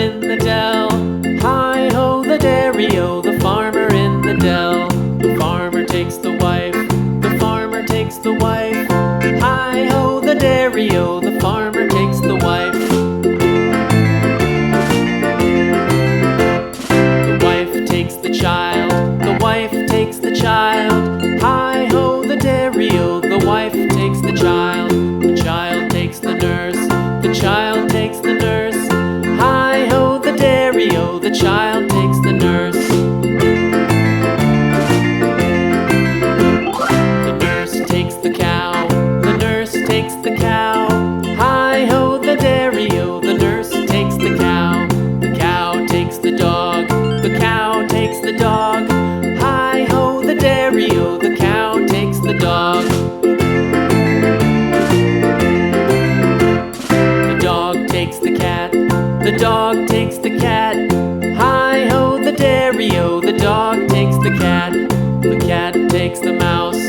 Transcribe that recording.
in the dell. Hi-ho, the dairy-o, the farmer in the dell. The farmer takes the wife, the farmer takes the wife. Hi-ho, the dairy-o, the farmer takes the wife. The wife takes the child, the wife takes the child. Hi-ho, the dairy-o, the wife takes the child. The child takes the nurse, the child takes the nurse. Hi-ho, the dairy-o, the child takes the nurse. The nurse takes the cow, the nurse takes the cow. Hi-ho, the dairy-o, the nurse takes the cow. The cow takes the dog, the cow takes the dog. Hi-ho, the dairy-o, the cow takes the dog. The dog takes the cat, the dog takes the cat. Hi-ho, the dairy-o, the dog takes the cat. The cat takes the mouse,